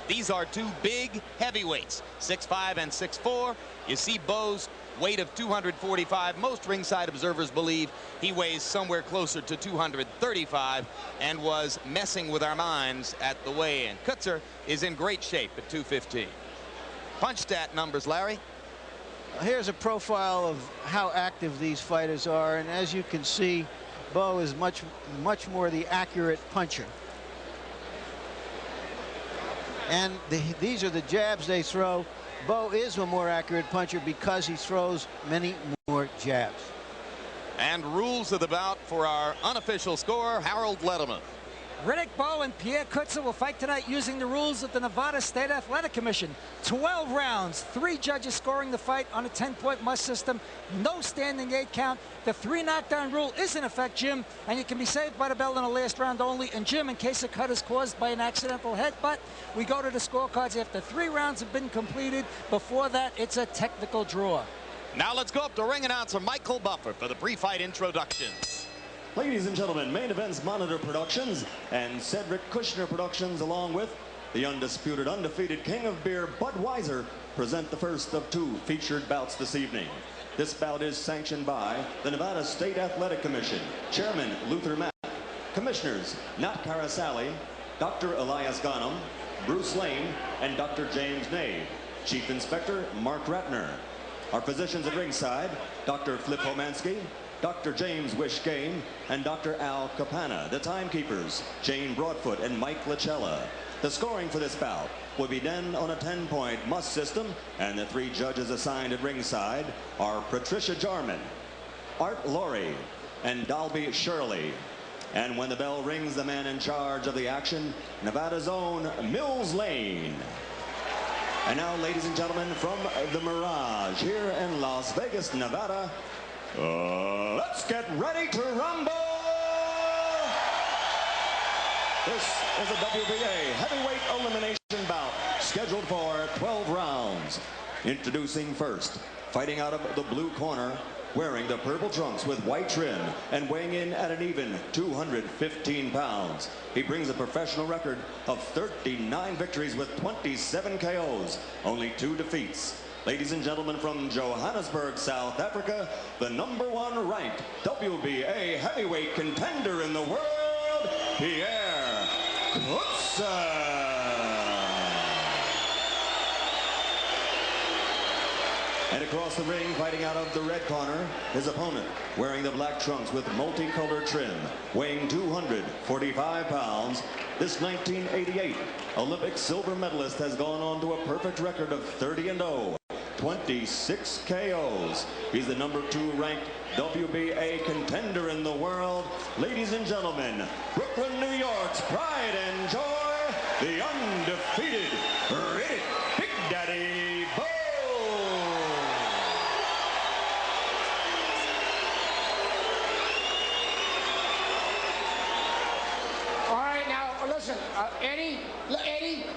These are two big heavyweights, 6'5" and 6'4". You see Bowe's weight of 245. Most ringside observers believe he weighs somewhere closer to 235 and was messing with our minds at the weigh-in. Coetzer is in great shape at 215. Punch stat numbers, Larry. Here's a profile of how active these fighters are, and as you can see, Bowe is much more the accurate puncher. And these are the jabs they throw. Bowe is a more accurate puncher because he throws many more jabs. And rules of the bout for our unofficial scorer, Harold Letterman. Riddick Bowe and Pierre Coetzer will fight tonight using the rules of the Nevada State Athletic Commission. 12 rounds, 3 judges scoring the fight on a 10-point must system. No standing 8 count. The 3 knockdown rule is in effect, Jim, and you can be saved by the bell in the last round only. And Jim, in case a cut is caused by an accidental headbutt, we go to the scorecards after 3 rounds have been completed. Before that, it's a technical draw. Now let's go up to ring announcer Michael Buffer for the pre-fight introductions. Ladies and gentlemen, Main Events Monitor Productions and Cedric Kushner Productions, along with the undisputed, undefeated king of beer, Budweiser, present the first of 2 featured bouts this evening. This bout is sanctioned by the Nevada State Athletic Commission, Chairman Luther Mack, Commissioners Nat Carasali, Dr. Elias Ghanem, Bruce Lane, and Dr. James Nave, Chief Inspector Mark Ratner. Our physicians at ringside, Dr. Flip Homansky, Dr. James Wish Game, and Dr. Al Capana. The timekeepers, Jane Broadfoot and Mike Lachella. The scoring for this bout will be done on a 10-point must system, and the 3 judges assigned at ringside are Patricia Jarman, Art Laurie, and Dalby Shirley. And when the bell rings, the man in charge of the action, Nevada's own Mills Lane. And now, ladies and gentlemen, from the Mirage here in Las Vegas, Nevada, let's get ready to rumble! This is a WBA heavyweight elimination bout scheduled for 12 rounds. Introducing first, fighting out of the blue corner, wearing the purple trunks with white trim and weighing in at an even 215 pounds. He brings a professional record of 39 victories with 27 KOs, only 2 defeats. Ladies and gentlemen, from Johannesburg, South Africa, the #1 ranked WBA heavyweight contender in the world, Pierre Coetzer. And across the ring, fighting out of the red corner, his opponent, wearing the black trunks with multicolored trim, weighing 245 pounds, this 1988 Olympic silver medalist has gone on to a perfect record of 30-0. 26 KOs. He's the #2 ranked WBA contender in the world. Ladies and gentlemen, Brooklyn, New York's pride and joy, the undefeated Riddick Big Daddy Bowe. All right, now listen, Eddie,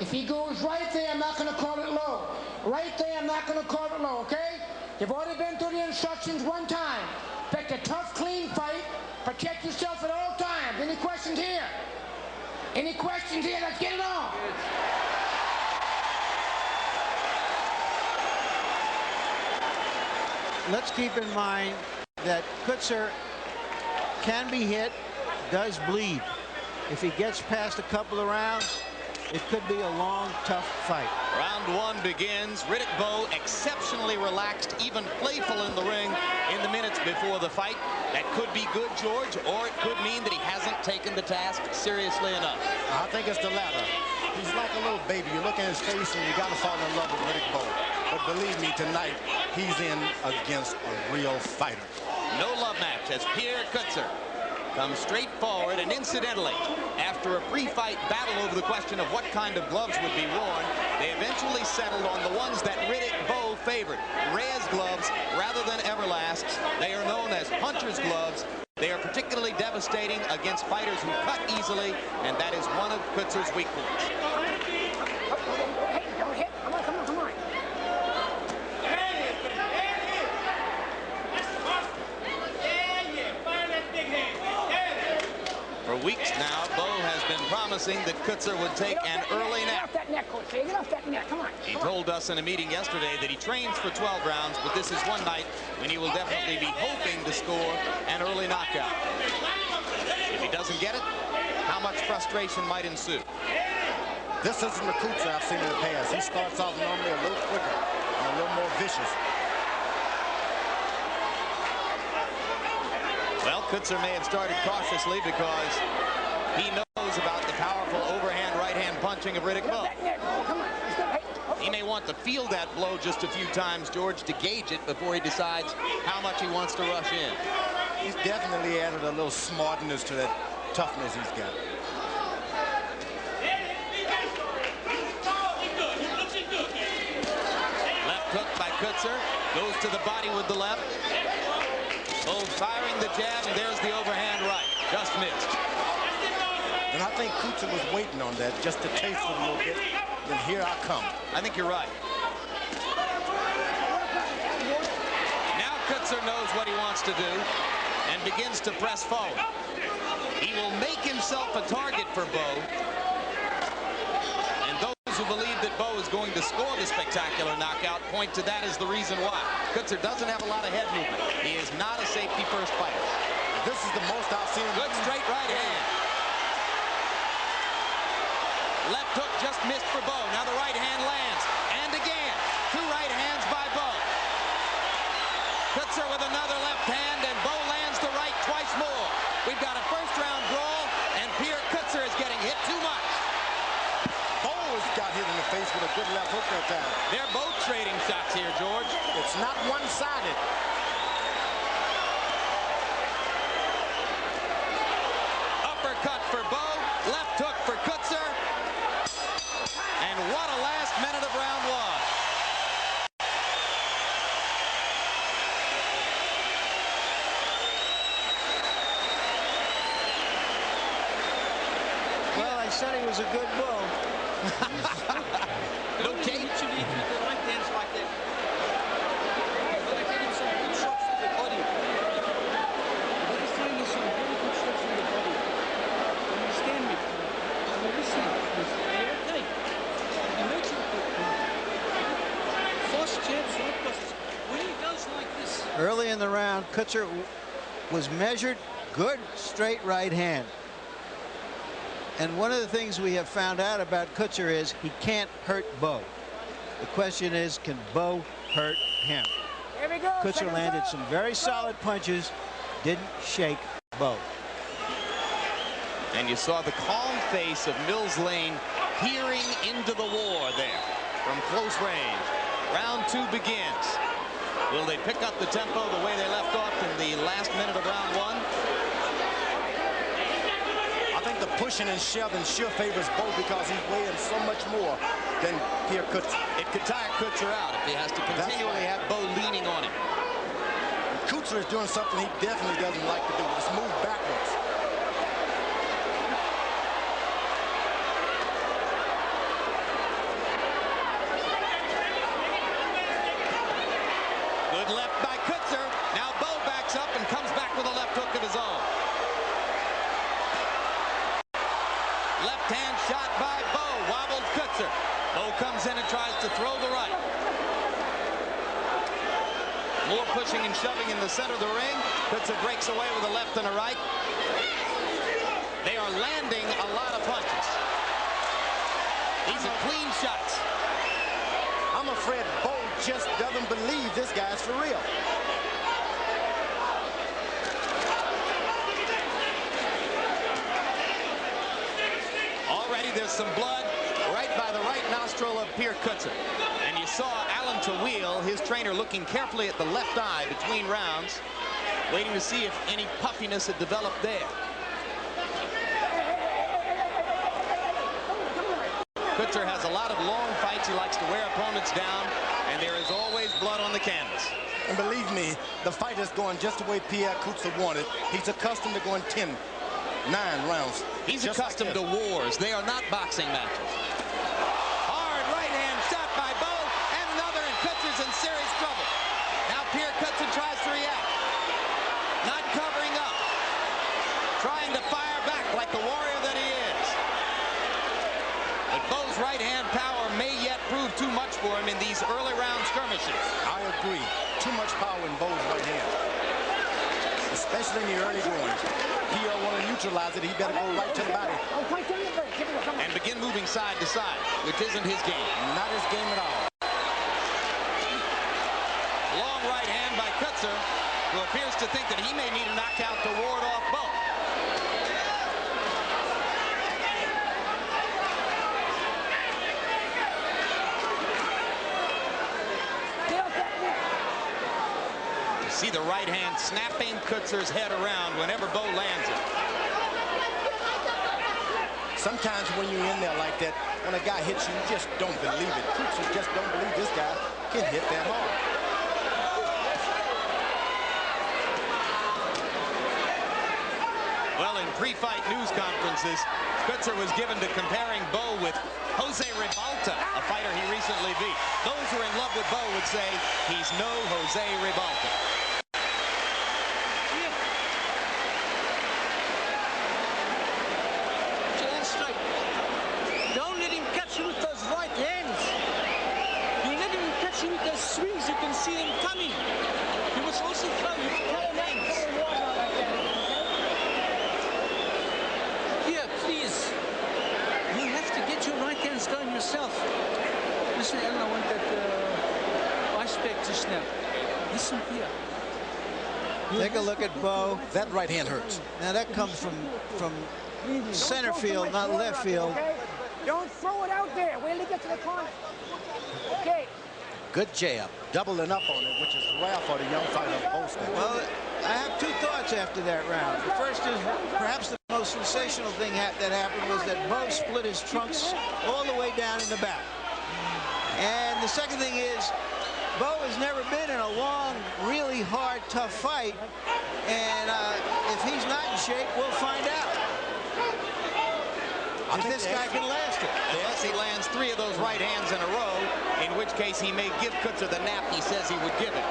if he goes right there, I'm not going to call it low. Right there, I'm not going to call it low, okay? You've already been through the instructions 1 time. Pick a tough, clean fight. Protect yourself at all times. Any questions here? Any questions here? Let's get it on. Let's keep in mind that Coetzer can be hit, does bleed. If he gets past a couple of rounds, it could be a long, tough fight. Round 1 begins. Riddick Bowe exceptionally relaxed, even playful in the ring in the minutes before the fight. That could be good, George, or it could mean that he hasn't taken the task seriously enough. I think it's the latter. He's like a little baby. You look at his face and you got to fall in love with Riddick Bowe. But believe me, tonight, he's in against a real fighter. No love match as Pierre Coetzer comes straight forward, and incidentally, after a pre-fight battle over the question of what kind of gloves would be worn, they eventually settled on the ones that Riddick Bowe favored. Reyes gloves rather than Everlasts. They are known as puncher's gloves. They are particularly devastating against fighters who cut easily, and that is one of Coetzer's weak points. Hey, don't hit. Come on, come on, come on. For weeks now, Bowe has been promising that Coetzer would take an early nap. neck, Coetzer. Get off that neck. Come on. He told us in a meeting yesterday that he trains for 12 rounds, but this is one night when he will definitely be hoping to score an early knockout. If he doesn't get it, how much frustration might ensue? This isn't the Coetzer I've seen in the past. He starts off normally a little quicker and a little more vicious. Well, Coetzer may have started cautiously because he knows about the powerful overhand right-hand punching of Riddick Bowe. He may want to feel that blow just a few times, George, to gauge it before he decides how much he wants to rush in. He's definitely added a little smartness to that toughness he's got. Left hook by Coetzer, goes to the body with the left. Bowe firing the jab, and there's the overhand right. Just missed. And I think Coetzer was waiting on that just to taste it a little bit. And here I come. I think you're right. Now Coetzer knows what he wants to do and begins to press forward. He will make himself a target for Bowe. And those who believe that Bowe is going to score the spectacular knockout point to that as the reason why. Coetzer doesn't have a lot of head movement. He is not a safety first fighter. This is the most I've seen. Good straight right hand. Left hook just missed for Bowe. Now the right hand lands. And again, two right hands by Bowe. Coetzer with another left hand, and Bowe lands the right twice more. We've got a first round brawl, and Pierre Coetzer is getting hit too much. Bowe got hit in the face with a good left hook that time. They're both trading shots here, George. It's not one-sided. Uppercut for Bowe, left hook for Coetzer. And what a last minute of round one. Well, I said he was a good bull. No tape. Literally with the right hands like that. But I gave him some good shots to the body. But he's throwing some very good shots to the body. Understand me? I'm listening. You're okay. He makes it fast jabs, right passes. When he goes like this. Early in the round, Coetzer was measured. Good straight right hand. And one of the things we have found out about Coetzer is he can't hurt Bowe. The question is, can Bowe hurt him? Here we go. Coetzer landed some very solid punches, didn't shake Bowe. And you saw the calm face of Mills Lane peering into the war there from close range. Round two begins. Will they pick up the tempo the way they left off in the last minute of round one? I think the pushing and shoving sure favors Bowe because he's weighing so much more than Pierre Coetzer. It could tire Coetzer out if he has to continually have Bowe leaning on him. Coetzer is doing something he definitely doesn't like to do. Just move backwards. Good left by Coetzer. Now Bowe backs up and comes back with a left hook of his own. Left hand shot by Bowe. Wobbled Coetzer. Bowe comes in and tries to throw the right. More pushing and shoving in the center of the ring. Coetzer breaks away with a left and a right. They are landing a lot of punches. These are clean shots. I'm afraid Bowe just doesn't believe this guy's for real. Already there's some blood right by the right nostril of Pierre Coetzer. And you saw Alan Tawil, his trainer, looking carefully at the left eye between rounds, waiting to see if any puffiness had developed there. Coetzer has a lot of long fights. He likes to wear opponents down, and there is always blood on the canvas. And believe me, the fight is going just the way Pierre Coetzer wanted. He's accustomed to going 10, 9 rounds. He's just accustomed like to wars. They are not boxing matches. Hard right hand shot by Bowe, and another, and Coetzer's in serious trouble. Now Pierre Coetzer tries to react. Not covering up. Trying to fire back like the warrior that he is. But Bowe's right hand power too much for him in these early round skirmishes. I agree. Too much power in Bowe's right hand, especially in the early goings. Pierre want to neutralize it. He better go right to the body. And begin moving side to side, which isn't his game. Not his game at all. Long right hand by Coetzer, who appears to think that he may need a knockout to ward off Bowe. You see the right hand snapping Coetzer's head around whenever Bowe lands it. Sometimes when you're in there like that, when a guy hits you, you just don't believe it. Coetzer just don't believe this guy can hit that hard. Well, in pre-fight news conferences, Coetzer was given to comparing Bowe with Jose Ribalta, a fighter he recently beat. Those who are in love with Bowe would say he's no Jose Ribalta. Straight. Don't let him catch you with those right hands. You let him catch you with those swings, you can see him coming. You must also throw your hands. Here, please. You have to get your right hands going yourself. Listen, Ellen, I want that ice pack to snap. Listen here. Take a look at Bowe. That right hand hurts. Now that comes from center field, not left field. Okay? Don't throw it out there. Wait till he gets to the corner. Okay. Good jab, doubling up on it, which is rare for the young fighter of Bowe. Well, I have two thoughts after that round. The first is perhaps the most sensational thing that happened was that Bowe split his trunks all the way down in the back. And the second thing is Bowe has never been in a long, really hard, tough fight. And if he's not in shape, we'll find out. If this guy can last it. Unless he lands 3 of those right hands in a row, in which case he may give Coetzer the nap he says he would give him.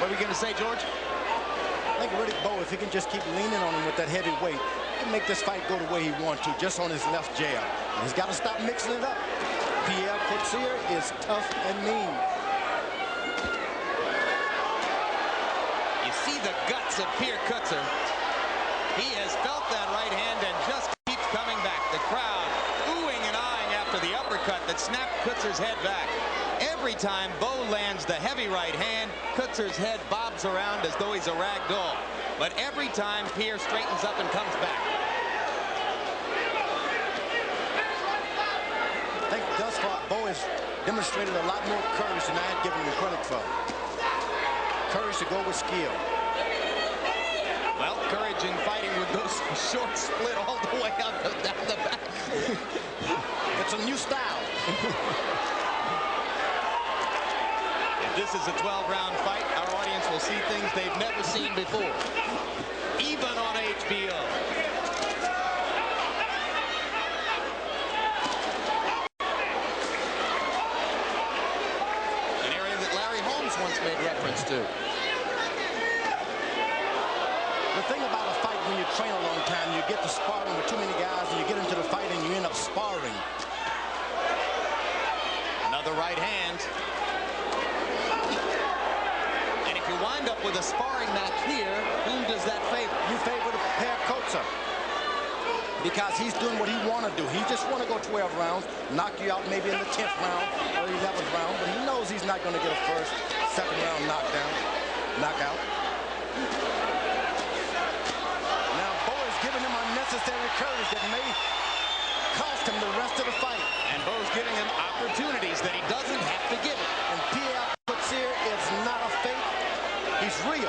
What are we going to say, George? I think Riddick Bowe, if he can just keep leaning on him with that heavy weight, he can make this fight go the way he wants to, just on his left jab. And he's got to stop mixing it up. Pierre Coetzer is tough and mean. You see the guts of Pierre Coetzer. He has felt that right hand and just keeps coming back. The crowd oohing and eyeing after the uppercut that snapped Coetzer's head back. Every time Bowe lands the heavy right hand, Coetzer's head bobs around as though he's a rag doll. But every time Pierre straightens up and comes back. I think thus far, Bowe has demonstrated a lot more courage than I had given him credit for. Courage to go with skill. Well, courage in fighting with those shorts split all the way out down the back. It's a new style. If this is a 12-round fight, our audience will see things they've never seen before, even on HBO. An area that Larry Holmes once made reference to. The thing about a fight when you train a long time, you get to sparring with too many guys and you get into the fight and you end up sparring. Another right hand. And if you wind up with a sparring match here, whom does that favor? You favor the Pierre Coetzer because he's doing what he want to do. He just want to go 12 rounds, knock you out maybe in the 10th round or 11th round, but he knows he's not going to get a first, second round knockout. Now Bowe is giving him unnecessary courage that may cost him the rest of the fight. And Bowe's giving him opportunities that he doesn't have to give him. And Pierre Coetzer is not a fake. He's real.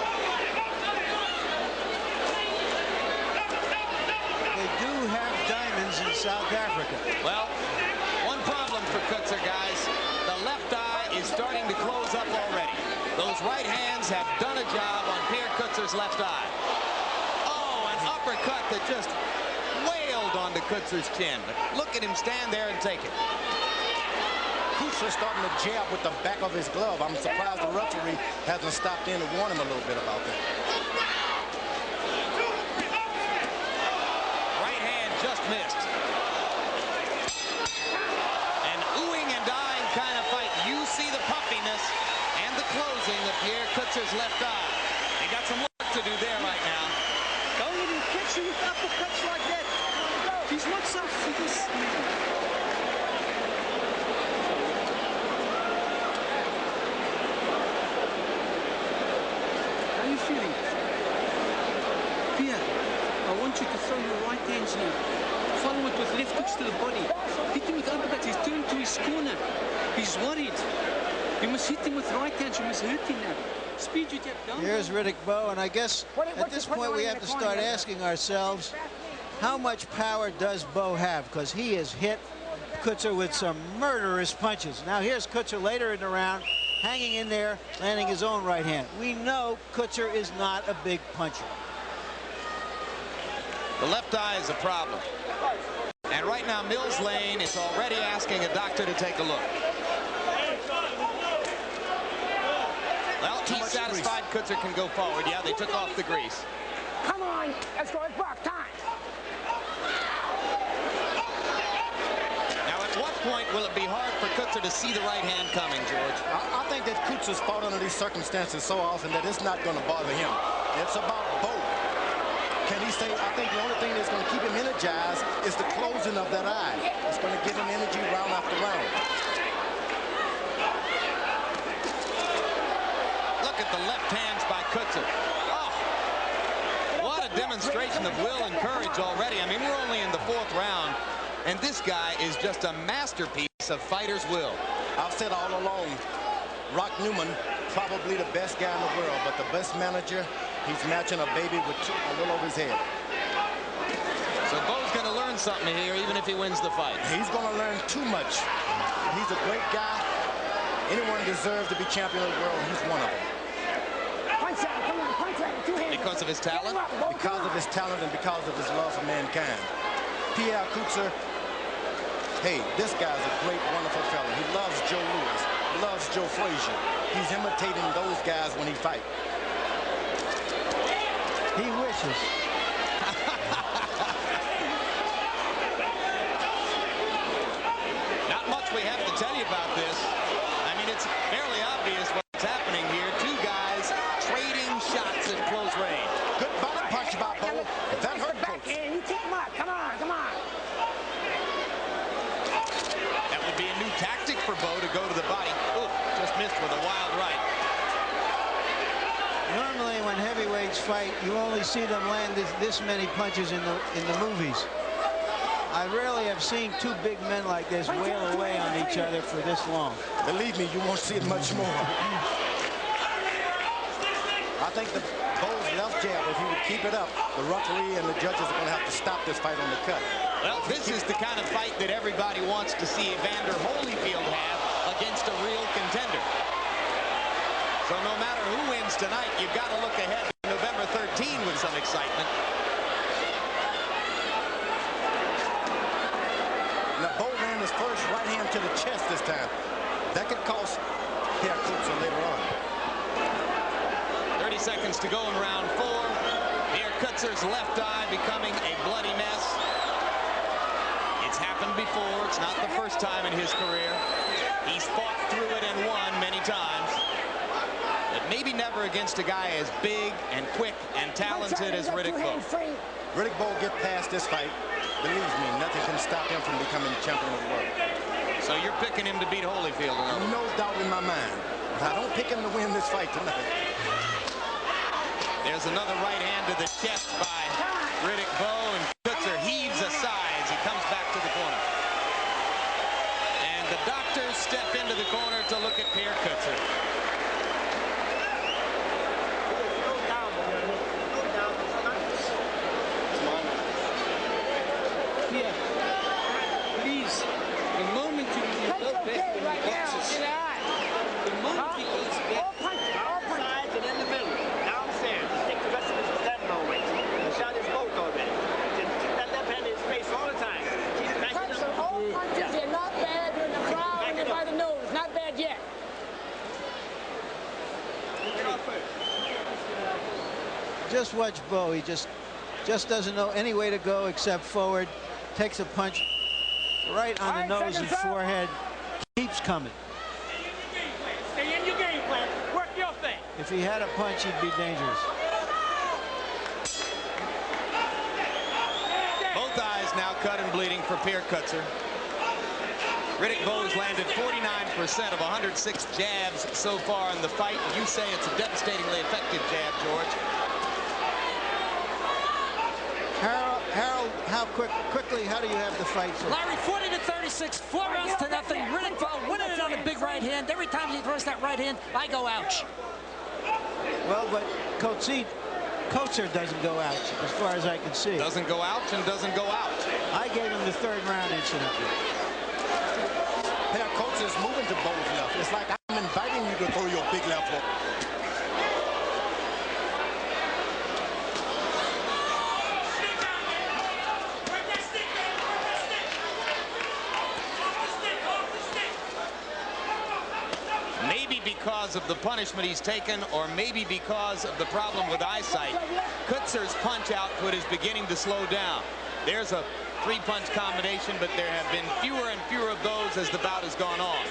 They do have diamonds in South Africa. Well, one problem for Coetzer, guys. The left eye is starting to close up already. Those right hands have done a job on Pierre Coetzer's left eye. Oh, an uppercut that just wailed onto Coetzer's chin. But look at him stand there and take it. Coetzer starting to jab with the back of his glove. I'm surprised the referee hasn't stopped in to warn him a little bit about that. Right hand just missed. And using the Pierre Coetzer's left eye. They got some work to do there right now. Don't let him catch you with uppercuts like that. He's not so fierce. How are you feeling? Pierre, I want you to throw your right hands now. Follow it with left hooks to the body. Hit him with uppercuts. He's turned to his corner. He's worried. You must hit him with right hands. You must hurt him now. Speed you take down. Here's Riddick Bowe, and I guess at this point we have to start asking ourselves, how much power does Bowe have? Because he has hit Coetzer with some murderous punches. Now here's Coetzer later in the round, hanging in there, landing his own right hand. We know Coetzer is not a big puncher. The left eye is a problem. And right now, Mills Lane is already asking a doctor to take a look. Well, he's satisfied Coetzer can go forward. Yeah, they took off the grease. Come on, let's go. It's block time. Now, at what point will it be hard for Coetzer to see the right hand coming, George? I think that Coetzer's fought under these circumstances so often that it's not going to bother him. It's about Bowe. Can he say, I think the only thing that's going to keep him energized is the closing of that eye. It's going to give him energy round after round. Look at the left hands by Coetzer. Oh, what a demonstration of will and courage already. I mean, we're only in the 4th round, and this guy is just a masterpiece of fighter's will. I've said all along, Rock Newman, probably the best guy in the world, but the best manager, he's matching a baby with a little over his head. So Bowe's going to learn something here, even if he wins the fight. He's going to learn too much. He's a great guy. Anyone deserves to be champion of the world. He's one of them. Punch out, come on, punch out. 2 hands. Because of his talent? Because of his talent and because of his love for mankind. Pierre Coetzer, hey, this guy's a great, wonderful fella. He loves Joe Louis, loves Joe Frazier. He's imitating those guys when he fights. He wishes. Not much we have to tell you about this. I mean, it's fairly obvious what's happening here. Two guys trading shots at close range. Good body punch by Bowe. That hurt Coetzer. You take him out. Come on, come on. That would be a new tactic for Bowe to go to the body. Ooh, just missed with a wild right. Normally when heavyweights fight, you only see them land this many punches in the movies. I rarely have seen two big men like this wail away on each other for this long. Believe me, you won't see it much more. I think the Bowe's left jab, if he would keep it up, the referee and the judges are going to have to stop this fight on the cut. Well, this is the kind of fight that everybody wants to see Evander Holyfield have against a real contender. So no matter who wins tonight, you've got to look ahead to November 13 with some excitement. Now, Bowe ran his first right hand to the chest this time. That could cost Pierre Coetzer later on. 30 seconds to go in round 4. Pierre Coetzer's left eye becoming a bloody mess. It's happened before. It's not the first time in his career. He's fought through it and won many times. But maybe never against a guy as big and quick and talented as Riddick Bowe. Riddick Bowe get past this fight. Believe me, nothing can stop him from becoming champion of the world. So you're picking him to beat Holyfield? No doubt in my mind. I don't pick him to win this fight tonight. There's another right hand to the chest by Riddick Bowe, and Coetzer heaves aside as he comes back to the corner. And the doctors step into the corner to look at Pierre Coetzer. Pierre, please, the moment you go back when he boxes, the moment he goes back, Sides and in the middle. Downstairs. Take the rest of his abdominal weight. The shot is both already. Just keep that left hand in his face all the time. Keep backing up. All punches are not bad in the crowd and by the nose. Not bad yet. Just watch Bowe. He just doesn't know any way to go except forward. Takes a punch right on the nose and forehead. Keeps coming. Stay in your game plan. Work your thing. If he had a punch, he'd be dangerous. Both eyes now cut and bleeding for Pierre Coetzer. Riddick Bowe's landed 49% of 106 jabs so far in the fight. You say it's a devastatingly effective jab, George. Harold, how quickly, how do you have the fight? So? Larry, 40-36, 4 rounds to nothing. Riddick Bowe winning it on a big right hand. Every time he throws that right hand, I go ouch. Well, but Coetzer doesn't go out, as far as I can see. Doesn't go out and doesn't go out. I gave him the 3rd round, incidentally. Pierre Coetzer is moving to Bowe's left. It's like I'm inviting you to throw your big left hook. Maybe because of the punishment he's taken, or maybe because of the problem with eyesight, Coetzer's punch output is beginning to slow down. There's a 3-punch combination, but there have been fewer and fewer of those as the bout has gone on.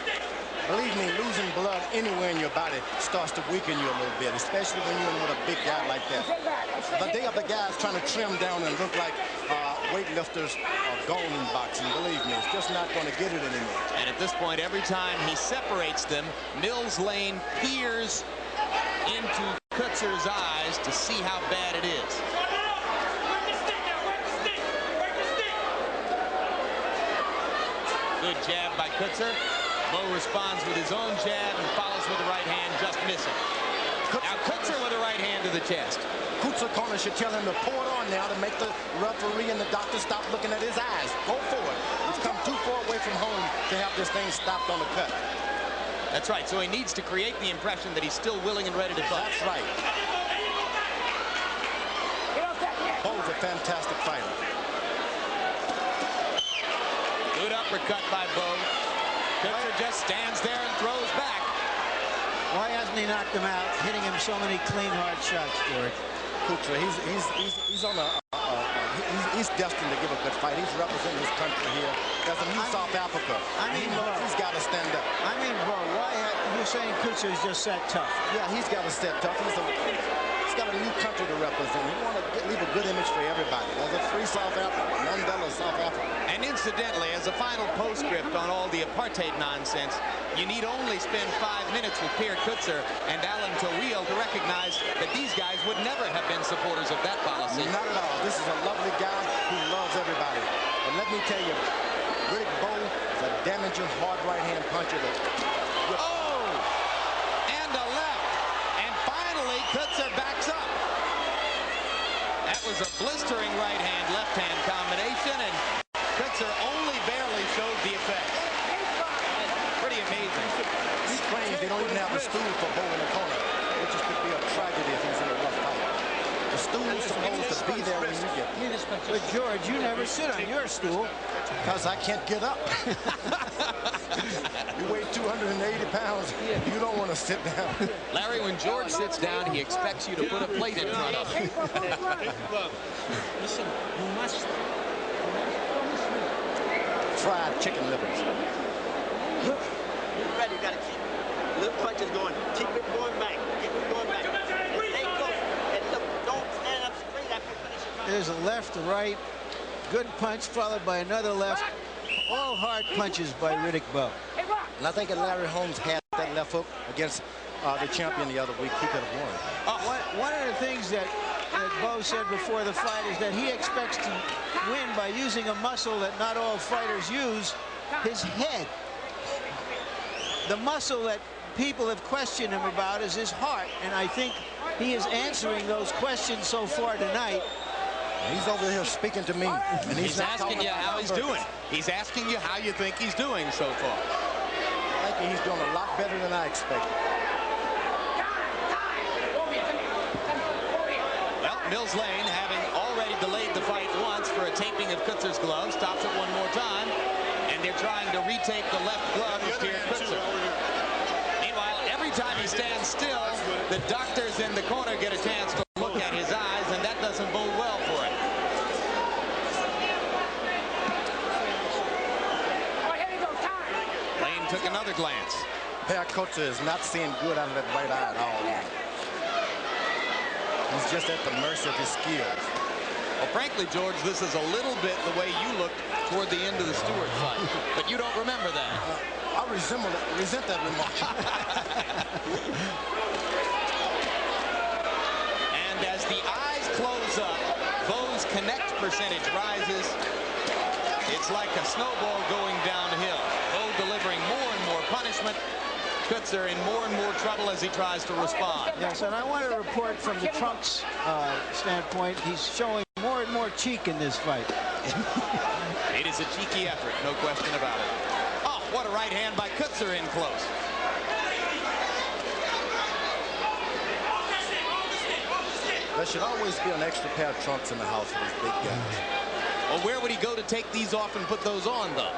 Believe me, losing blood anywhere in your body starts to weaken you a little bit, especially when you're in with a big guy like that. But they have the guys trying to trim down and look like weightlifters are gone in boxing. Believe me, it's just not going to get it anymore. And at this point, every time he separates them, Mills Lane peers into Coetzer's eyes to see how bad it is. Good jab by Coetzer. Bowe responds with his own jab and follows with the right hand, just missing. Now Coetzer with the right hand to the chest. Coetzer corner should tell him to pour it on now to make the referee and the doctor stop looking at his eyes. Go for it. He's come too far away from home to have this thing stopped on the cut. That's right. So he needs to create the impression that he's still willing and ready to fight. That's right. Bowe's a fantastic fighter. Good uppercut by Bowe. Coetzer just stands there and throws back. Why hasn't he knocked him out, hitting him so many clean, hard shots, George? Coetzer, he's on a he's destined to give a good fight. He's representing his country here. There's a new South Africa. He knows he's got to stand up. I mean, Bowe, why you're saying Coetzer is just that tough? Yeah, he's got to step tough. He's got a new country to represent. He wants to leave a good image for everybody. There's a free South Africa, Mandela South Africa. And incidentally, as a final postscript on all the apartheid nonsense, you need only spend 5 minutes with Pierre Coetzer and Alan Towiel to recognize that these guys would never have been supporters of that policy. Not at all. This is a lovely guy who loves everybody. And let me tell you, Riddick Bowe is a damaging hard right-hand puncher. Oh! And a left. And finally, Coetzer backs up. That was a blistering right-hand, left-hand combination, and Coetzer only barely showed the effect. Pretty amazing. These claims they don't even have a stool for Bowe in the corner, which could be a tragedy if he's in a rough fight. The stool is supposed to be there when you get there. But George, you never sit on your stool. Because I can't get up. You weigh 280 pounds. You don't want to sit down. Larry, when George sits down, he expects you to put a plate in front of him. Listen, you must. Fried chicken livers. You're ready. You got to keep little punches going. Keep it going back. Keep it going back. And stay close. And look, don't stand up straight after you finish your punch. There's a left, a right, good punch followed by another left. All hard punches by Riddick Bowe. And I think if Larry Holmes had that left hook against the champion the other week, he could have won. One of the things that Bowe said before the fight is that he expects to win by using a muscle that not all fighters use, his head. The muscle that people have questioned him about is his heart, and I think he is answering those questions so far tonight. He's over here speaking to me, and He's asking you how he's doing. He's asking you how you think he's doing so far. I think he's doing a lot better than I expected. Well, Mills Lane, having already delayed the fight once for a taping of Coetzer's glove, stops it one more time, and they're trying to retape the left glove of Pierre Coetzer. Meanwhile, every time he stands still, the doctors in the corner get a chance to look at his eyes, and that doesn't bode well for him. Lane took another glance. Pierre Coetzer is not seeing good out of that right eye at all. He's just at the mercy of his skills. Well, frankly, George, this is a little bit the way you looked toward the end of the Stewart fight. But you don't remember that. I resent that remark. And as the eyes close up, Bowe's connect percentage rises. It's like a snowball going downhill. Bowe delivering more and more punishment. Coetzer in more and more trouble as he tries to respond. Yes, and I want to report from the trunks standpoint, he's showing more and more cheek in this fight. It is a cheeky effort, no question about it. Oh, what a right hand by Coetzer in close. There should always be an extra pair of trunks in the house for these big guys. Well, where would he go to take these off and put those on, though?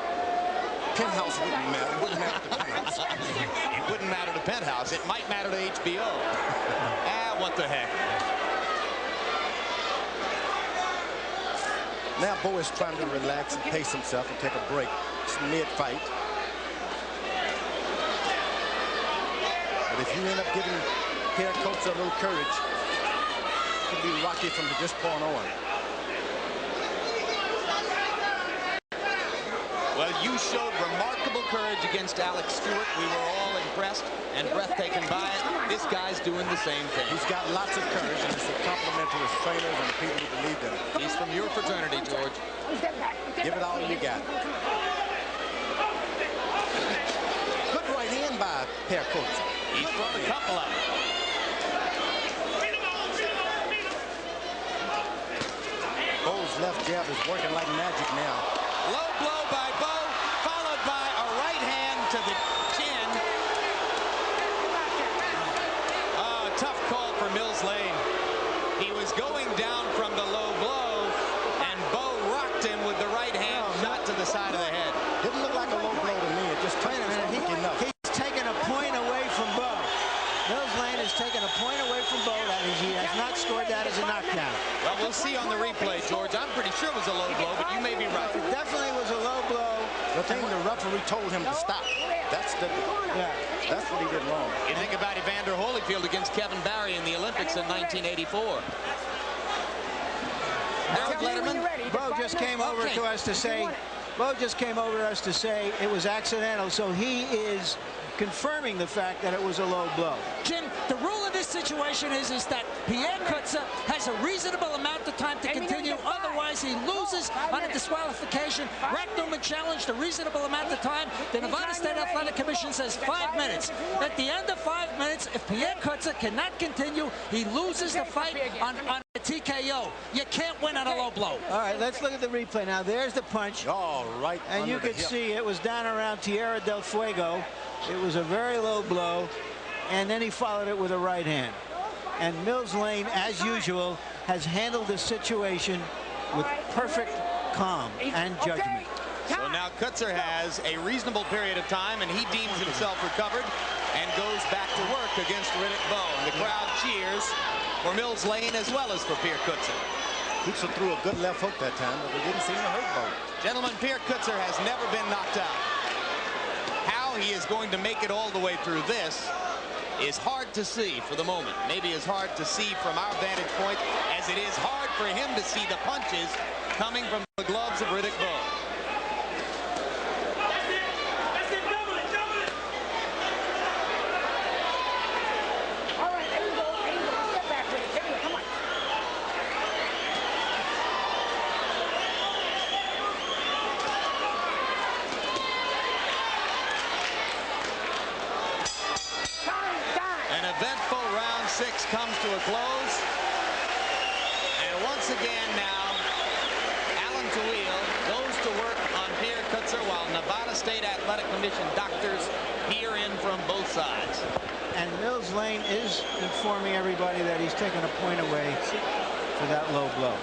Penthouse wouldn't matter. It wouldn't matter to Penthouse. It wouldn't matter to Penthouse. It might matter to HBO. What the heck? Now Bowe is trying to relax and pace himself and take a break. It's mid-fight. But if you end up giving Pierre Coetzer a little courage, it could be rocky from this point on. Well, you showed remarkable courage against Alex Stewart. We were all impressed and breathtaken by it. This guy's doing the same thing. He's got lots of courage, and it's a compliment to his trainers and the people who believe in him. He's from your fraternity, George. Give it all you got. Good right hand by Pierre Coetzer. He's thrown a couple of them. Bowe's left jab is working like magic now. Low blow by Bowe, followed by a right hand to the chin. Tough call for Mills Lane. He was going down from the low blow, and Bowe rocked him with the right hand shot to the side of the head. Didn't look like a low blow to me. It just Wait a minute, enough. he's taken a point away from Bowe. Mills Lane has taken a point away from Bowe. That is, he has not scored that as a knockdown. Well, we'll see on the replay, George. I'm pretty sure it was a low blow, but you may be right. It definitely was a low blow. The thing the referee told him to stop. That's what he did wrong. You think about Evander Holyfield against Kevin Barry in the Olympics in 1984. Harold Letterman. Bowe just came over to us to say, it was accidental, so he is confirming the fact that it was a low blow. Jim, the rule in this situation is that Pierre Coetzer has a reasonable amount of time to continue. Otherwise, he loses on a disqualification. Rack Newman challenged a reasonable amount of time. The Nevada State Athletic Commission says 5 minutes. At the end of 5 minutes, if Pierre Coetzer cannot continue, he loses the fight on a TKO. You can't win on a low blow. All right, let's look at the replay now. There's the punch. Oh, right. And you could see it was down around Tierra del Fuego. It was a very low blow, and then he followed it with a right hand. And Mills Lane, as usual, has handled the situation with perfect calm and judgment. So now Coetzer has a reasonable period of time, and he deems himself recovered and goes back to work against Riddick Bowe. The crowd cheers for Mills Lane as well as for Pierre Coetzer. Coetzer threw a good left hook that time, but it didn't seem to hurt Bowe. Gentlemen, Pierre Coetzer has never been knocked out. How he is going to make it all the way through this is hard to see for the moment. Maybe as hard to see from our vantage point as it is hard for him to see the punches coming from the gloves of Riddick Bowe. All right, there you go. Step back with it. Come on. An eventful round 6 comes to a close. And once again now, Alan Tawil goes to work on Pierre Coetzer while Nevada State Athletic Commission doctors peer in from both sides. And Mills Lane is informing everybody that he's taken a point away for that low blow.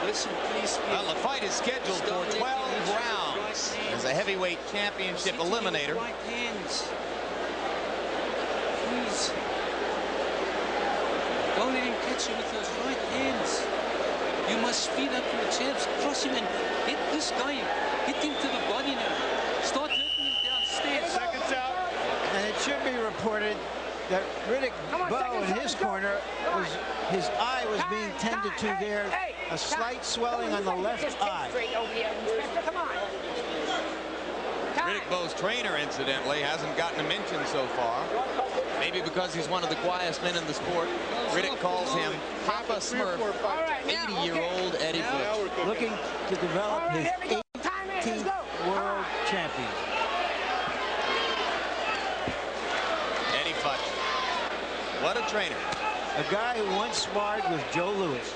Listen, please. Well, the fight is scheduled for 12 rounds as a heavyweight championship eliminator. Right hands. Please. Don't let him catch you with those right hands. You must speed up your jabs, cross him and hit this guy. Hit him to the body now. Start hurting him reported that Riddick Bowe in his corner his eye was being tended to there, a slight swelling on the left eye. Come on. Riddick Bowe's trainer, incidentally, hasn't gotten a mention so far. Maybe because he's one of the quietest men in the sport. Riddick calls him Papa Smurf, 80-year-old Eddie Fletch. Looking to develop his 18th world champion. Eddie Fletch. What a trainer. A guy who once sparred with Joe Louis.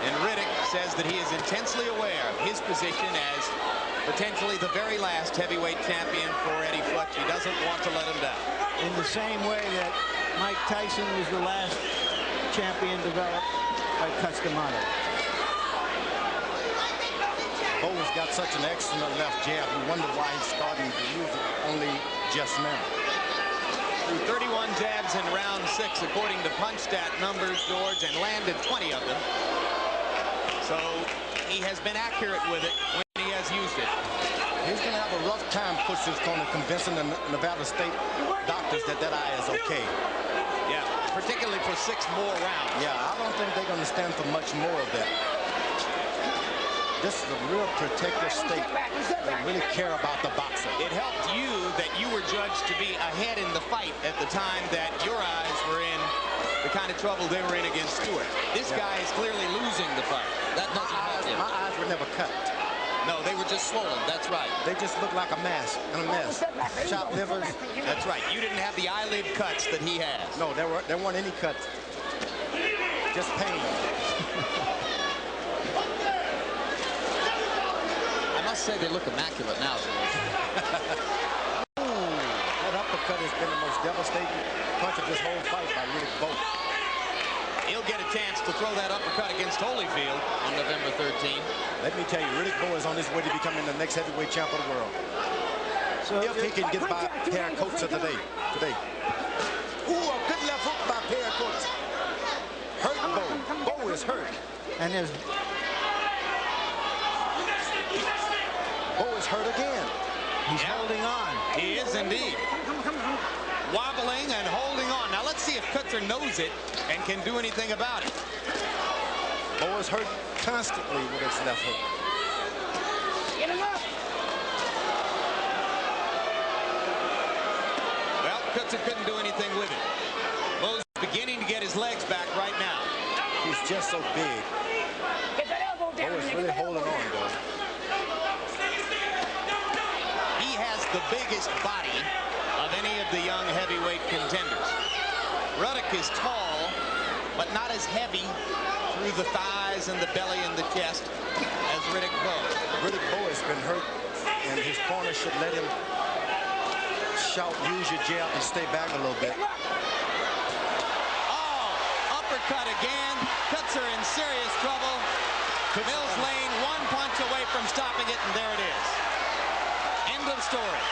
And Riddick says that he is intensely aware of his position as potentially the very last heavyweight champion for Eddie Fletch. He doesn't want to let him down. In the same way that Mike Tyson was the last champion developed by Customato. Bowe's got such an excellent left jab. You wonder why he's starting to use it only just now. Threw 31 jabs in round 6, according to punch stat numbers, George, and landed 20 of them. So he has been accurate with it when he has used it. He's going to have a rough time, Coetzer is going to convincing the Nevada State doctors that that eye is okay. Yeah, particularly for 6 more rounds. Yeah, I don't think they're going to stand for much more of that. This is a real protective state. They really care about the boxer. It helped you that you were judged to be ahead in the fight at the time that your eyes were in the kind of trouble they were in against Stewart. This guy is clearly losing the fight. That doesn't help him. My eyes were never cut. No, they were just swollen. That's right. They just look like a mass and a mess. Chopped livers. That's right. You didn't have the eyelid cuts that he has. No, there weren't any cuts. Just pain. I must say they look immaculate now, George. That uppercut has been the most devastating punch of this whole fight by Riddick Bowe. He'll get a chance to throw that uppercut against Holyfield on November 13th. Let me tell you, Riddick Bowe is on his way to becoming the next heavyweight champ of the world. So if he can get by Pierre Coetzer today. Ooh, a good left hook by Pierre Coetzer. Hurt Bowe. Bowe is hurt. And there's Bowe is hurt again. He's holding on. He is indeed. Wobbling and holding on. Now let's see if Coetzer knows it and can do anything about it. Bowe is hurt constantly with his left hook. Get him up. Well, Coetzer couldn't do anything with it. Bowe's beginning to get his legs back right now. He's just so big. Get that elbow down. Bowe is really holding on, though. He has the biggest body of any of the young heavyweight contenders. Riddick is tall, but not as heavy through the thighs and the belly and the chest as Riddick Bowe. Riddick Bowe has been hurt, and his corner should let him shout, use your jab, and stay back a little bit. Oh, uppercut again. Coetzer in serious trouble. Mills Lane one punch away from stopping it, and there it is. End of story.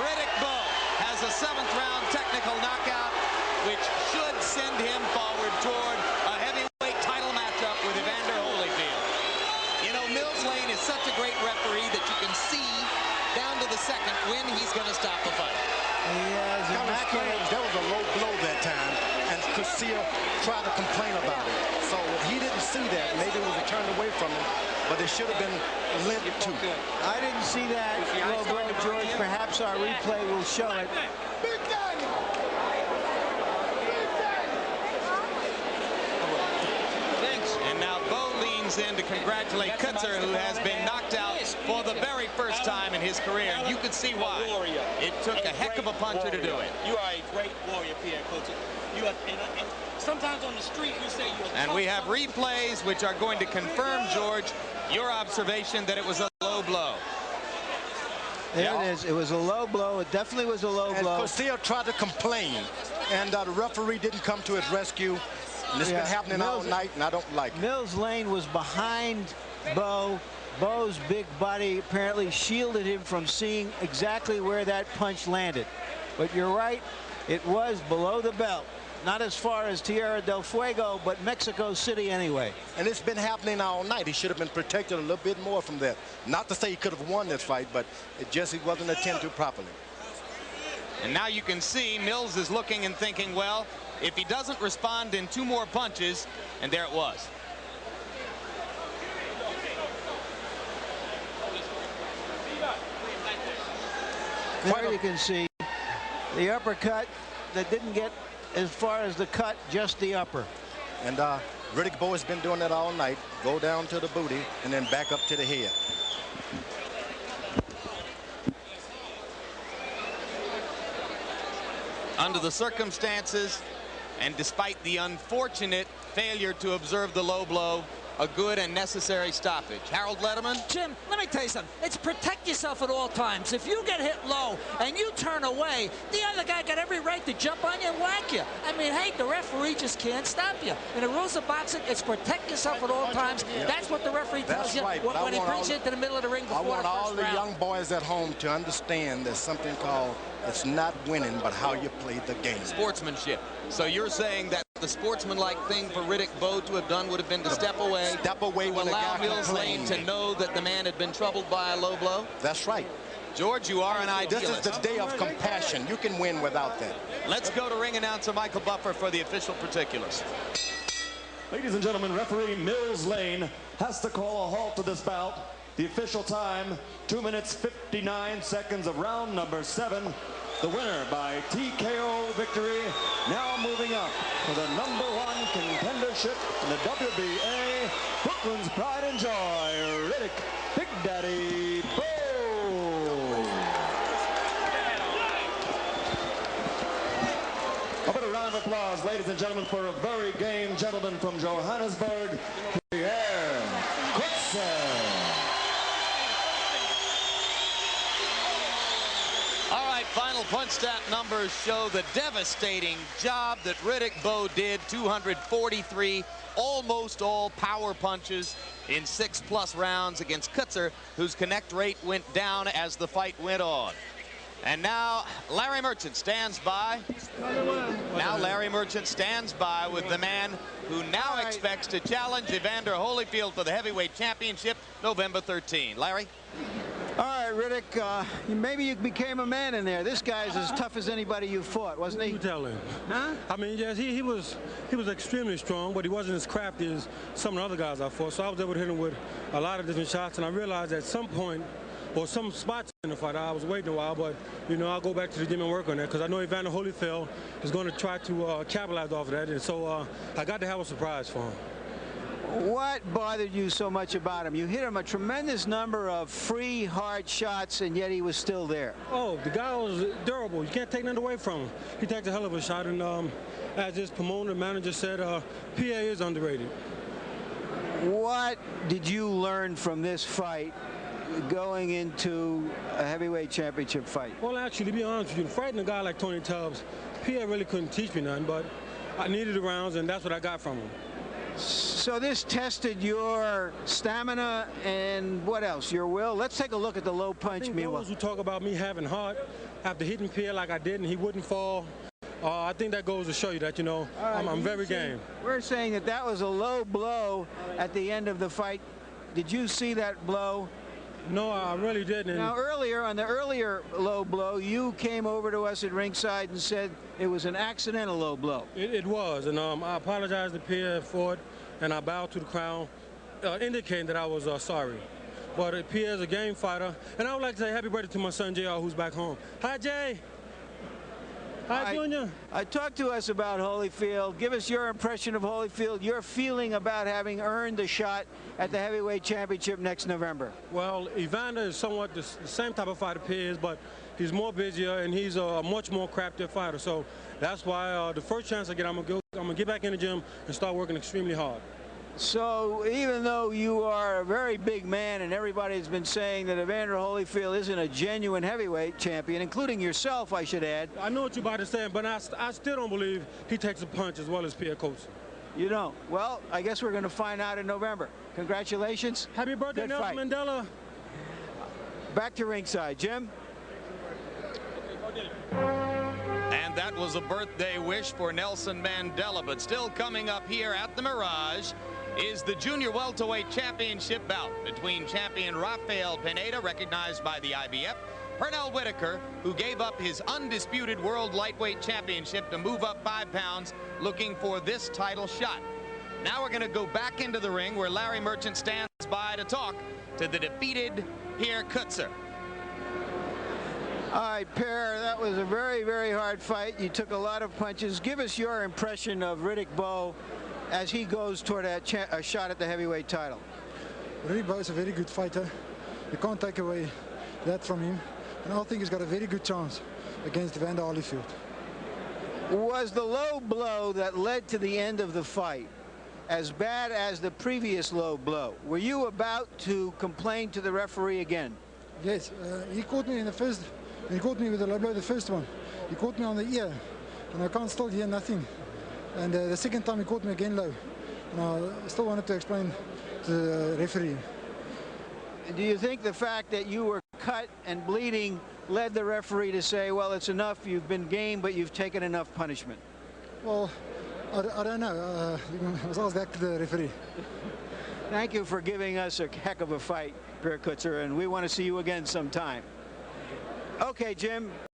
Riddick Bowe has a 7th round technical knockout, which should send him forward toward a heavyweight title matchup with Evander Holyfield. You know, Mills Lane is such a great referee that you can see down to the second when he's going to stop the fight. He has Strange. That was a low blow that time, and Coetzer tried to complain about it. So he didn't see that. Maybe it was turned away from him, but it should have been limped to. I didn't see that low blow, George. Perhaps our replay will show it. And now Bowe leans in to congratulate Coetzer, who has been knocked out for the very first time in his career. And you can see why. It took a heck of a puncher to do it. You are a great warrior, Pierre Coetzer. You are, and sometimes on the street you say you're. And we have replays which are going to confirm, George, your observation that it was a low blow. There it is. It was a low blow. It definitely was a low blow. Coetzer tried to complain, and the referee didn't come to his rescue. And it's been happening all night, and I don't like it. Mills Lane was behind Bowe. Bowe's big body apparently shielded him from seeing exactly where that punch landed. But you're right, it was below the belt. Not as far as Tierra del Fuego, but Mexico City anyway. And it's been happening all night. He should have been protected a little bit more from that. Not to say he could have won this fight, but it just he wasn't attended to properly. And now you can see Mills is looking and thinking, well, if he doesn't respond in 2 more punches, and there it was. There you can see the uppercut that didn't get as far as the cut, just the upper. And Riddick Bowe has been doing that all night. Go down to the booty and then back up to the head. Under the circumstances, and despite the unfortunate failure to observe the low blow, a good and necessary stoppage. Harold Letterman? Jim, let me tell you something. It's protect yourself at all times. If you get hit low and you turn away, the other guy got every right to jump on you and whack you. I mean, hey, the referee just can't stop you. In the rules of boxing, it's protect yourself at all times. That's what the referee tells you when he brings you into the middle of the ring before the first round. I want all the young boys at home to understand there's something called, it's not winning, but how you play the game. Sportsmanship. So you're saying that the sportsmanlike thing for Riddick Bowe to have done would have been to step away. Step away when allow Mills Lane to know that the man had been troubled by a low blow. That's right. George, you are an idealist. This is the day of compassion. You can win without that. Let's go to ring announcer Michael Buffer for the official particulars. Ladies and gentlemen, referee Mills Lane has to call a halt to this bout. The official time, 2 minutes 59 seconds of round number 7. The winner by TKO victory, now moving up for the #1 contendership in the WBA, Brooklyn's pride and joy, Riddick Big Daddy Bowe. A bit of round of applause, ladies and gentlemen, for a very game gentleman from Johannesburg, Pierre Coetzer. Final punch stat numbers show the devastating job that Riddick Bowe did. 243 almost all power punches in 6+ rounds against Coetzer, whose connect rate went down as the fight went on. And now Larry Merchant stands by. Now Larry Merchant stands by with the man who now expects to challenge Evander Holyfield for the heavyweight championship November 13. Larry? All right, Riddick, maybe you became a man in there. This guy's as tough as anybody you fought, wasn't he? You tell him. Huh? I mean, yes, he was extremely strong, but he wasn't as crafty as some of the other guys I fought. So I was able to hit him with a lot of different shots, and I realized at some point, or some spots in the fight, I was waiting a while, but, you know, I'll go back to the gym and work on that, because I know Evander Holyfield is going to try to capitalize off of that, and so I got to have a surprise for him. What bothered you so much about him? You hit him a tremendous number of free, hard shots, and yet he was still there. Oh, the guy was durable. You can't take nothing away from him. He takes a hell of a shot, and as his promoter manager said, Pierre is underrated. What did you learn from this fight going into a heavyweight championship fight? Well, actually, to be honest with you, fighting a guy like Tony Tubbs, Pierre really couldn't teach me nothing, but I needed the rounds, and that's what I got from him. So this tested your stamina and what else? Your will? Let's take a look at the low punch. Meanwhile, those who talk about me having heart after hitting Pierre like I did and he wouldn't fall, I think that goes to show you that, you know, right, I'm very game. We're saying that that was a low blow at the end of the fight. Did you see that blow? No, I really didn't. Now, earlier, on the earlier low blow, you came over to us at ringside and said it was an accidental low blow. It was, and I apologized to Pierre for it, and I bowed to the crowd, indicating that I was sorry. But Pierre's a game fighter, and I would like to say happy birthday to my son, JR, who's back home. Hi, Jay. Hi, Junior. Talk to us about Holyfield. Give us your impression of Holyfield, your feeling about having earned the shot at the heavyweight championship next November. Well, Evander is somewhat the same type of fighter Pierre is, but he's more busier and he's a much more craftier fighter. So that's why the first chance I get, I'm gonna get back in the gym and start working extremely hard. So even though you are a very big man and everybody's been saying that Evander Holyfield isn't a genuine heavyweight champion, including yourself, I should add. I know what you're about to say, but I still don't believe he takes a punch as well as Pierre Coetzer. You don't? Well, I guess we're going to find out in November. Congratulations. Happy birthday, Nelson Mandela. Back to ringside. Jim? And that was a birthday wish for Nelson Mandela, but still coming up here at the Mirage is the Junior Welterweight Championship bout between champion Rafael Pineda, recognized by the IBF, Pernell Whitaker, who gave up his undisputed world lightweight championship to move up 5 pounds, looking for this title shot. Now we're going to go back into the ring where Larry Merchant stands by to talk to the defeated Pierre Coetzer. All right, Pierre, that was a very, very hard fight. You took a lot of punches. Give us your impression of Riddick Bowe as he goes toward a shot at the heavyweight title. Riddick Bowe is a very good fighter. You can't take away that from him. And I think he's got a very good chance against Evander Holyfield. Was the low blow that led to the end of the fight as bad as the previous low blow? Were you about to complain to the referee again? Yes, he caught me in the first. He caught me with a low blow, the first one. He caught me on the ear, and I can't still hear nothing. And the second time he caught me again low. And I still wanted to explain to the referee. Do you think the fact that you were cut and bleeding led the referee to say, well, it's enough, you've been game, but you've taken enough punishment? Well, I don't know. I was asked back to the referee. Thank you for giving us a heck of a fight, Pierre Coetzer, and we want to see you again sometime. Okay, Jim.